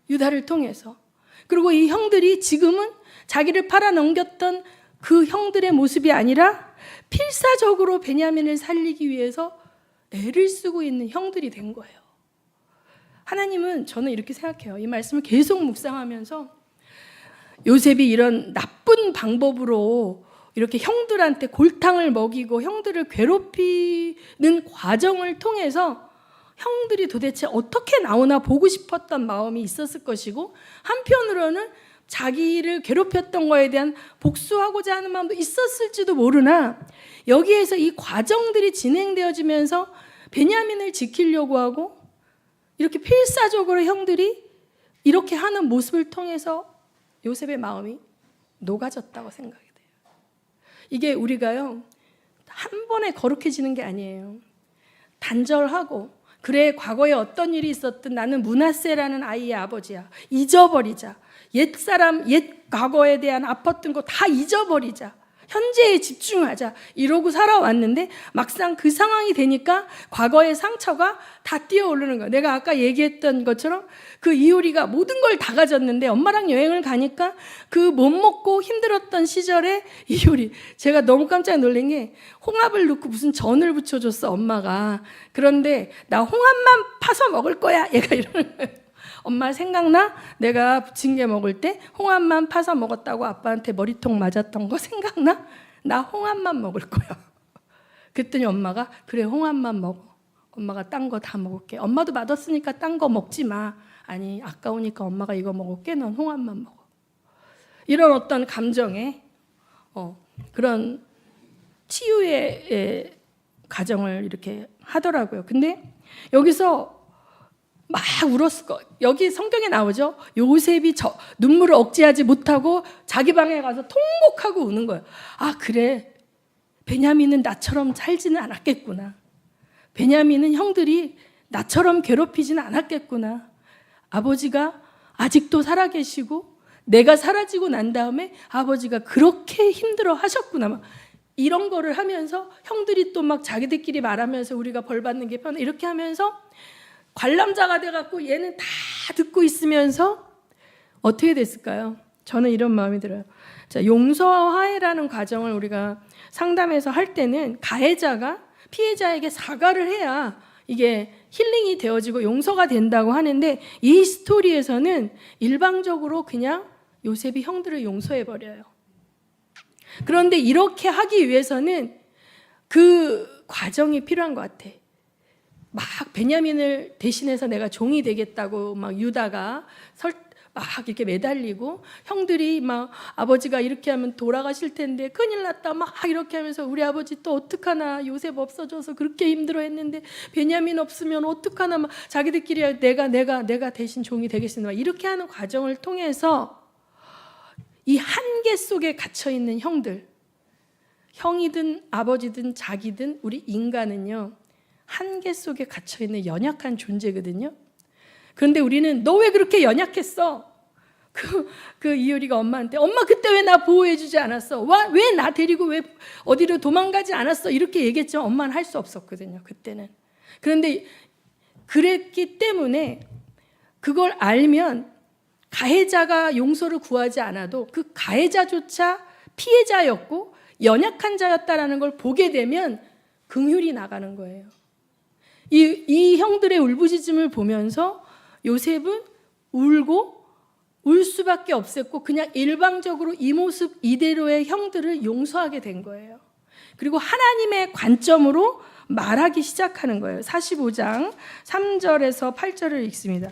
유다를 통해서. 그리고 이 형들이 지금은 자기를 팔아넘겼던 그 형들의 모습이 아니라 필사적으로 베냐민을 살리기 위해서 애를 쓰고 있는 형들이 된 거예요. 하나님은, 저는 이렇게 생각해요. 이 말씀을 계속 묵상하면서 요셉이 이런 나쁜 방법으로 이렇게 형들한테 골탕을 먹이고 형들을 괴롭히는 과정을 통해서 형들이 도대체 어떻게 나오나 보고 싶었던 마음이 있었을 것이고, 한편으로는 자기를 괴롭혔던 거에 대한 복수하고자 하는 마음도 있었을지도 모르나, 여기에서 이 과정들이 진행되어지면서 베냐민을 지키려고 하고 이렇게 필사적으로 형들이 이렇게 하는 모습을 통해서 요셉의 마음이 녹아졌다고 생각이 돼요. 이게 우리가요, 한 번에 거룩해지는 게 아니에요. 단절하고, 그래 과거에 어떤 일이 있었든 나는 므낫세라는 아이의 아버지야, 잊어버리자. 옛사람, 옛 과거에 대한 아팠던 거 다 잊어버리자. 현재에 집중하자. 이러고 살아왔는데 막상 그 상황이 되니까 과거의 상처가 다 뛰어오르는 거야. 내가 아까 얘기했던 것처럼 그 이효리가 모든 걸 다 가졌는데 엄마랑 여행을 가니까 그 못 먹고 힘들었던 시절에 이효리, 제가 너무 깜짝 놀란 게 홍합을 넣고 무슨 전을 부쳐줬어 엄마가. 그런데 나 홍합만 파서 먹을 거야 얘가 이러는 거예요. 엄마 생각나? 내가 부침개 먹을 때 홍합만 파서 먹었다고 아빠한테 머리통 맞았던 거 생각나? 나 홍합만 먹을 거야. 그랬더니 엄마가 그래 홍합만 먹어. 엄마가 딴 거 다 먹을게. 엄마도 맛없으니까 딴 거 먹지 마. 아니 아까우니까 엄마가 이거 먹을게. 넌 홍합만 먹어. 이런 어떤 감정에 그런 치유의 과정을 이렇게 하더라고요. 근데 여기서 막 울었을 거. 여기 성경에 나오죠. 요셉이 눈물을 억제하지 못하고 자기 방에 가서 통곡하고 우는 거예요. 아 그래, 베냐민은 나처럼 살지는 않았겠구나. 베냐민은 형들이 나처럼 괴롭히지는 않았겠구나. 아버지가 아직도 살아계시고 내가 사라지고 난 다음에 아버지가 그렇게 힘들어 하셨구나. 이런 거를 하면서 형들이 또 막 자기들끼리 말하면서 우리가 벌 받는 게 편해 이렇게 하면서 관람자가 돼갖고 얘는 다 듣고 있으면서 어떻게 됐을까요? 저는 이런 마음이 들어요. 자, 용서와 화해라는 과정을 우리가 상담에서 할 때는 가해자가 피해자에게 사과를 해야 이게 힐링이 되어지고 용서가 된다고 하는데, 이 스토리에서는 일방적으로 그냥 요셉이 형들을 용서해버려요. 그런데 이렇게 하기 위해서는 그 과정이 필요한 것 같아. 막 베냐민을 대신해서 내가 종이 되겠다고 막 유다가 막 이렇게 매달리고, 형들이 막 아버지가 이렇게 하면 돌아가실 텐데 큰일 났다 막 이렇게 하면서 우리 아버지 또 어떡하나, 요셉 없어져서 그렇게 힘들어했는데 베냐민 없으면 어떡하나, 막 자기들끼리 내가 대신 종이 되겠습니다 막 이렇게 하는 과정을 통해서 이 한계 속에 갇혀 있는 형들, 형이든 아버지든 자기든 우리 인간은요 한계 속에 갇혀 있는 연약한 존재거든요. 그런데 우리는 너 왜 그렇게 연약했어? 그 이효리가 엄마한테 엄마 그때 왜 나 보호해주지 않았어? 왜 나 데리고 왜 어디로 도망가지 않았어? 이렇게 얘기했죠. 엄마는 할 수 없었거든요. 그때는. 그런데 그랬기 때문에 그걸 알면 가해자가 용서를 구하지 않아도 그 가해자조차 피해자였고 연약한 자였다라는 걸 보게 되면 긍휼이 나가는 거예요. 이 형들의 울부짖음을 보면서 요셉은 울고 울 수밖에 없었고 그냥 일방적으로 이 모습 이대로의 형들을 용서하게 된 거예요. 그리고 하나님의 관점으로 말하기 시작하는 거예요. 45장 3절에서 8절을 읽습니다.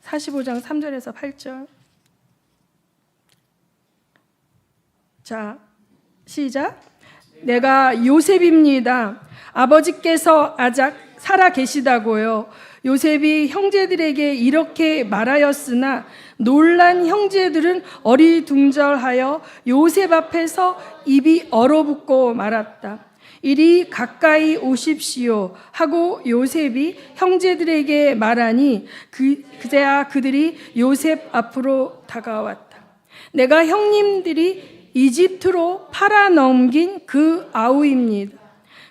45장 3절에서 8절. 자, 시작. 내가 요셉입니다. 아버지께서 아직 살아 계시다고요. 요셉이 형제들에게 이렇게 말하였으나 놀란 형제들은 어리둥절하여 요셉 앞에서 입이 얼어붙고 말았다. 이리 가까이 오십시오 하고 요셉이 형제들에게 말하니 그제야 그들이 요셉 앞으로 다가왔다. 내가 형님들이 이집트로 팔아넘긴 그 아우입니다.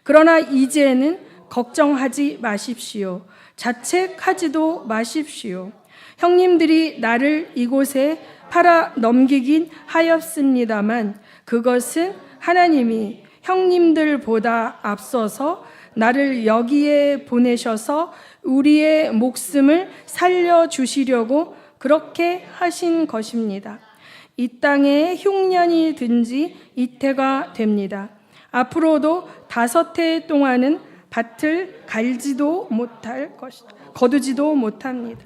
그러나 이제는 걱정하지 마십시오. 자책하지도 마십시오. 형님들이 나를 이곳에 팔아넘기긴 하였습니다만 그것은 하나님이 형님들보다 앞서서 나를 여기에 보내셔서 우리의 목숨을 살려주시려고 그렇게 하신 것입니다. 이 땅에 흉년이 든 지 이태가 됩니다. 앞으로도 5해 동안은 밭을 갈지도 못할 것이다. 거두지도 못합니다.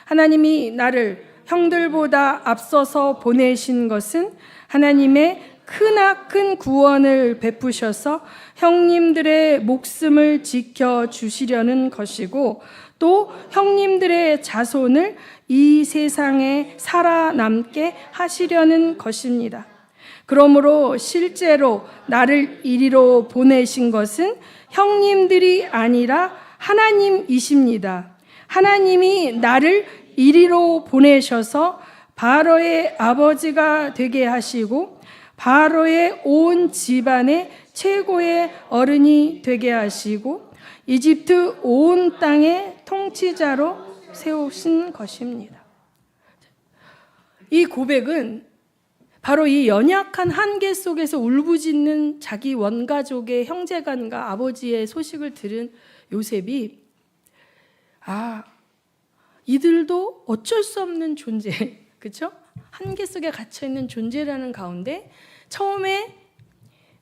하나님이 나를 형들보다 앞서서 보내신 것은 하나님의 크나큰 구원을 베푸셔서 형님들의 목숨을 지켜주시려는 것이고 또 형님들의 자손을 이 세상에 살아남게 하시려는 것입니다. 그러므로 실제로 나를 이리로 보내신 것은 형님들이 아니라 하나님이십니다. 하나님이 나를 이리로 보내셔서 바로의 아버지가 되게 하시고 바로의 온 집안의 최고의 어른이 되게 하시고 이집트 온 땅의 통치자로 세우신 것입니다. 이 고백은 바로 이 연약한 한계 속에서 울부짖는 자기 원가족의 형제간과 아버지의 소식을 들은 요셉이 이들도 어쩔 수 없는 존재, 그렇죠? 한계 속에 갇혀 있는 존재라는 가운데 처음에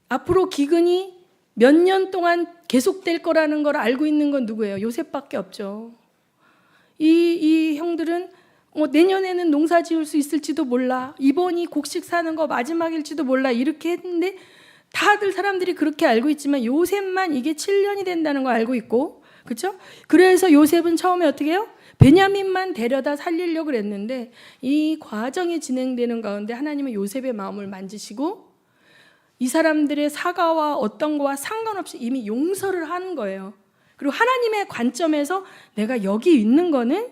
앞으로 기근이 몇 년 동안 계속될 거라는 걸 알고 있는 건 누구예요? 요셉밖에 없죠. 이 형들은 내년에는 농사 지을 수 있을지도 몰라. 이번이 곡식 사는 거 마지막일지도 몰라. 이렇게 했는데 다들 사람들이 그렇게 알고 있지만 요셉만 이게 7년이 된다는 거 알고 있고, 그렇죠? 그래서 요셉은 처음에 어떻게 해요? 베냐민만 데려다 살리려고 그랬는데 이 과정이 진행되는 가운데 하나님은 요셉의 마음을 만지시고 이 사람들의 사과와 어떤 거와 상관없이 이미 용서를 하는 거예요. 그리고 하나님의 관점에서 내가 여기 있는 거는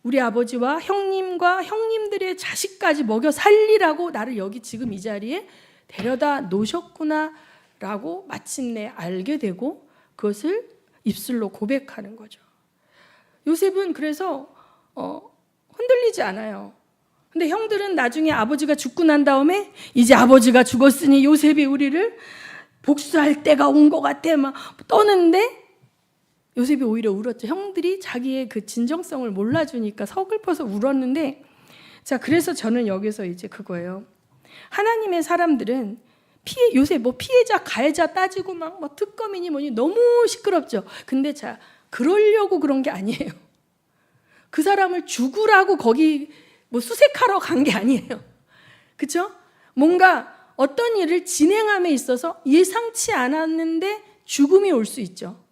우리 아버지와 형님과 형님들의 자식까지 먹여 살리라고 나를 여기 지금 이 자리에 데려다 놓으셨구나라고 마침내 알게 되고 그것을 입술로 고백하는 거죠. 요셉은 그래서 흔들리지 않아요. 근데 형들은 나중에 아버지가 죽고 난 다음에 이제 아버지가 죽었으니 요셉이 우리를 복수할 때가 온 것 같아 막 떠는데 요셉이 오히려 울었죠. 형들이 자기의 그 진정성을 몰라주니까 서글퍼서 울었는데, 자, 그래서 저는 여기서 이제 그거예요. 하나님의 사람들은 요새 피해자, 가해자 따지고 막 특검이니 뭐니 너무 시끄럽죠. 근데 자, 그러려고 그런 게 아니에요. 그 사람을 죽으라고 거기 뭐 수색하러 간 게 아니에요. 그렇죠? 뭔가 어떤 일을 진행함에 있어서 예상치 않았는데 죽음이 올 수 있죠.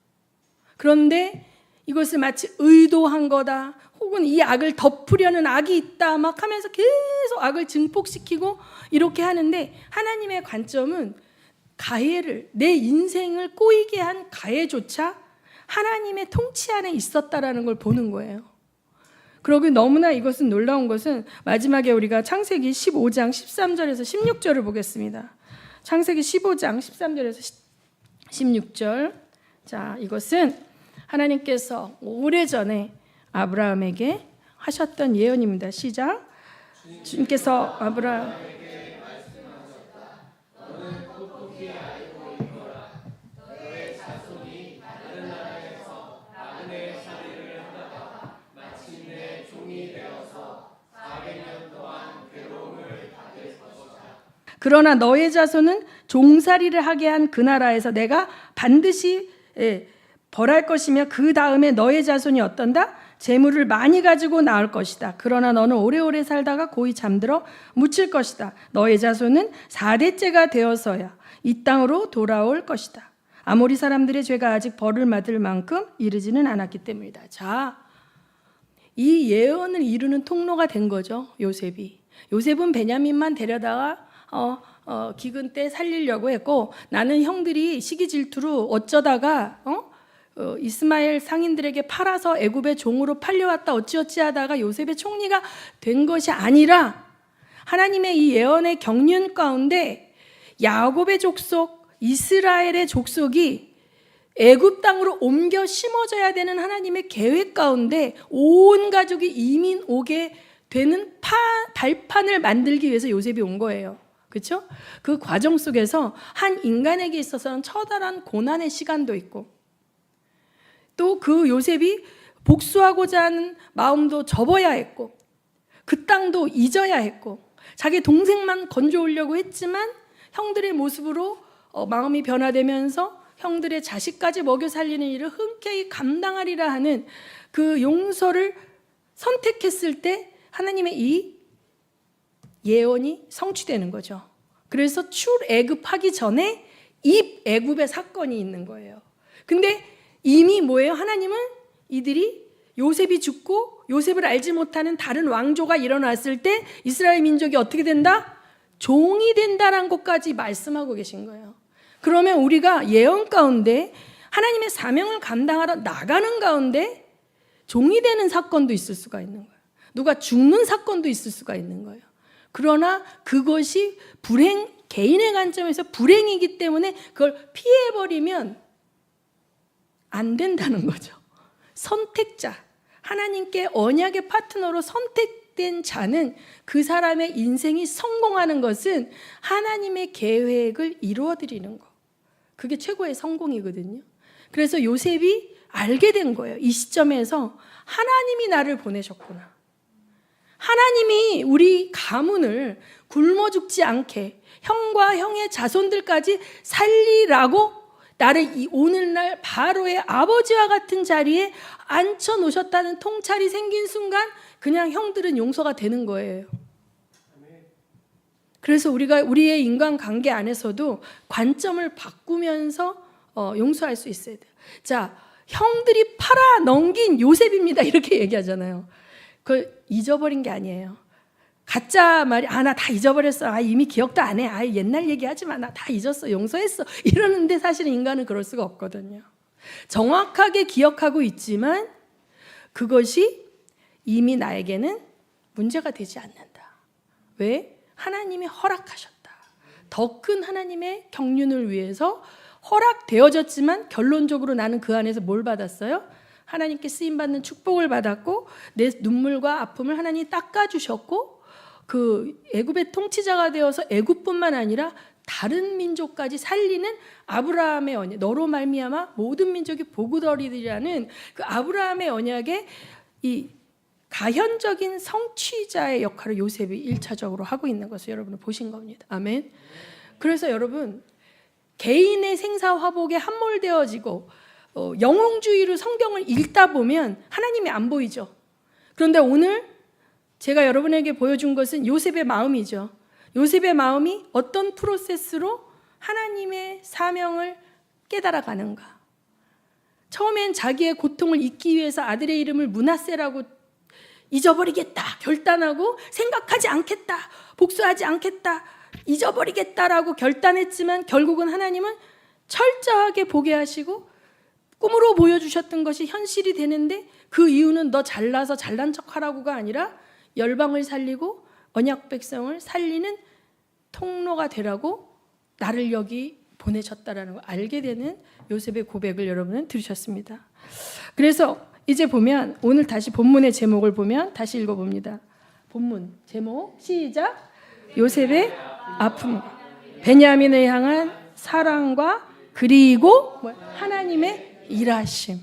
그런데 이것을 마치 의도한 거다, 혹은 이 악을 덮으려는 악이 있다 막 하면서 계속 악을 증폭시키고 이렇게 하는데, 하나님의 관점은 가해를, 내 인생을 꼬이게 한 가해조차 하나님의 통치 안에 있었다라는 걸 보는 거예요. 그러고 너무나 이것은 놀라운 것은 마지막에 우리가 창세기 15장 13절에서 16절을 보겠습니다. 창세기 15장 13절에서 16절. 자, 이것은 하나님께서 오래전에 아브라함에게 하셨던 예언입니다. 시작. 주님께서 아브라함 그러나 너의 자손은 종살이를 하게 한 그 나라에서 내가 반드시 벌할 것이며 그 다음에 너의 자손이 어떤다? 재물을 많이 가지고 나올 것이다. 그러나 너는 오래오래 살다가 고이 잠들어 묻힐 것이다. 너의 자손은 4대째가 되어서야 이 땅으로 돌아올 것이다. 아모리 사람들의 죄가 아직 벌을 받을 만큼 이르지는 않았기 때문이다. 자, 이 예언을 이루는 통로가 된 거죠. 요셉이. 요셉은 베냐민만 데려다가 기근 때 살리려고 했고, 나는 형들이 시기 질투로 어쩌다가 이스마엘 상인들에게 팔아서 애굽의 종으로 팔려왔다 어찌어찌 하다가 요셉의 총리가 된 것이 아니라, 하나님의 이 예언의 경륜 가운데 야곱의 족속, 이스라엘의 족속이 애굽 땅으로 옮겨 심어져야 되는 하나님의 계획 가운데 온 가족이 이민 오게 되는 발판을 만들기 위해서 요셉이 온 거예요. 그렇죠? 그 과정 속에서 한 인간에게 있어서는 처절한 고난의 시간도 있고, 또 그 요셉이 복수하고자 하는 마음도 접어야 했고, 그 땅도 잊어야 했고, 자기 동생만 건져오려고 했지만 형들의 모습으로 마음이 변화되면서 형들의 자식까지 먹여 살리는 일을 흔쾌히 감당하리라 하는 그 용서를 선택했을 때 하나님의 이 예언이 성취되는 거죠. 그래서 출애굽하기 전에 입애굽의 사건이 있는 거예요. 근데 이미 뭐예요? 하나님은 이들이 요셉이 죽고 요셉을 알지 못하는 다른 왕조가 일어났을 때 이스라엘 민족이 어떻게 된다? 종이 된다는 것까지 말씀하고 계신 거예요. 그러면 우리가 예언 가운데 하나님의 사명을 감당하러 나가는 가운데 종이 되는 사건도 있을 수가 있는 거예요. 누가 죽는 사건도 있을 수가 있는 거예요. 그러나 그것이 개인의 관점에서 불행이기 때문에 그걸 피해버리면 안 된다는 거죠. 선택자, 하나님께 언약의 파트너로 선택된 자는 그 사람의 인생이 성공하는 것은 하나님의 계획을 이루어드리는 거. 그게 최고의 성공이거든요. 그래서 요셉이 알게 된 거예요. 이 시점에서 하나님이 나를 보내셨구나. 하나님이 우리 가문을 굶어 죽지 않게 형과 형의 자손들까지 살리라고 나를 이 오늘날 바로의 아버지와 같은 자리에 앉혀 놓으셨다는 통찰이 생긴 순간 그냥 형들은 용서가 되는 거예요. 그래서 우리가 우리의 인간관계 안에서도 관점을 바꾸면서 용서할 수 있어야 돼요. 자, 형들이 팔아 넘긴 요셉입니다 이렇게 얘기하잖아요. 그걸 잊어버린 게 아니에요. 가짜 말이 나 다 잊어버렸어. 이미 기억도 안 해. 옛날 얘기하지 마. 나 다 잊었어. 용서했어. 이러는데 사실은 인간은 그럴 수가 없거든요. 정확하게 기억하고 있지만 그것이 이미 나에게는 문제가 되지 않는다. 왜? 하나님이 허락하셨다. 더 큰 하나님의 경륜을 위해서 허락되어졌지만 결론적으로 나는 그 안에서 뭘 받았어요? 하나님께 쓰임받는 축복을 받았고 내 눈물과 아픔을 하나님이 닦아주셨고 그 애굽의 통치자가 되어서 애굽뿐만 아니라 다른 민족까지 살리는 아브라함의 언약, 너로 말미암아 모든 민족이 복을 얻으리라는 그 아브라함의 언약의 이 가현적인 성취자의 역할을 요셉이 1차적으로 하고 있는 것을 여러분은 보신 겁니다. 아멘. 그래서 여러분 개인의 생사화복에 함몰되어지고 영웅주의로 성경을 읽다 보면 하나님이 안 보이죠. 그런데 오늘 제가 여러분에게 보여준 것은 요셉의 마음이죠. 요셉의 마음이 어떤 프로세스로 하나님의 사명을 깨달아가는가. 처음엔 자기의 고통을 잊기 위해서 아들의 이름을 므낫세라고 잊어버리겠다 결단하고, 생각하지 않겠다, 복수하지 않겠다, 잊어버리겠다라고 결단했지만 결국은 하나님은 철저하게 보게 하시고 꿈으로 보여주셨던 것이 현실이 되는데, 그 이유는 너 잘나서 잘난 척하라고가 아니라 열방을 살리고 언약 백성을 살리는 통로가 되라고 나를 여기 보내셨다라는 걸 알게 되는 요셉의 고백을 여러분은 들으셨습니다. 그래서 이제 보면, 오늘 다시 본문의 제목을 보면 다시 읽어봅니다. 본문 제목 시작. 요셉의 아픔, 베냐민을 향한 사랑과 그리고 하나님의 일하심.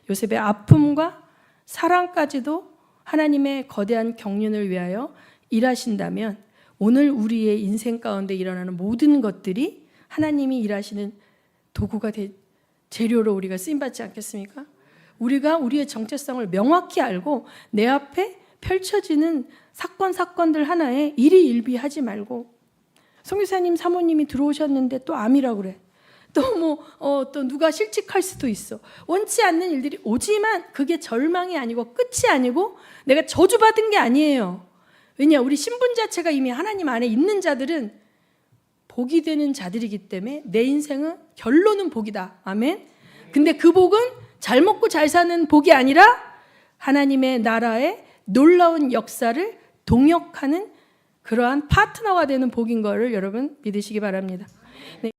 요셉의 아픔과 사랑까지도 하나님의 거대한 경륜을 위하여 일하신다면, 오늘 우리의 인생 가운데 일어나는 모든 것들이 하나님이 일하시는 도구가 재료로 우리가 쓰임받지 않겠습니까? 우리가 우리의 정체성을 명확히 알고 내 앞에 펼쳐지는 사건들 하나에 일희일비하지 말고, 선교사님 사모님이 들어오셨는데 또 암이라고 그래, 또 누가 실직할 수도 있어, 원치 않는 일들이 오지만 그게 절망이 아니고 끝이 아니고 내가 저주받은 게 아니에요. 왜냐, 우리 신분 자체가 이미 하나님 안에 있는 자들은 복이 되는 자들이기 때문에 내 인생은 결론은 복이다. 아멘. 근데 그 복은 잘 먹고 잘 사는 복이 아니라 하나님의 나라의 놀라운 역사를 동역하는 그러한 파트너가 되는 복인 거를 여러분 믿으시기 바랍니다. 네.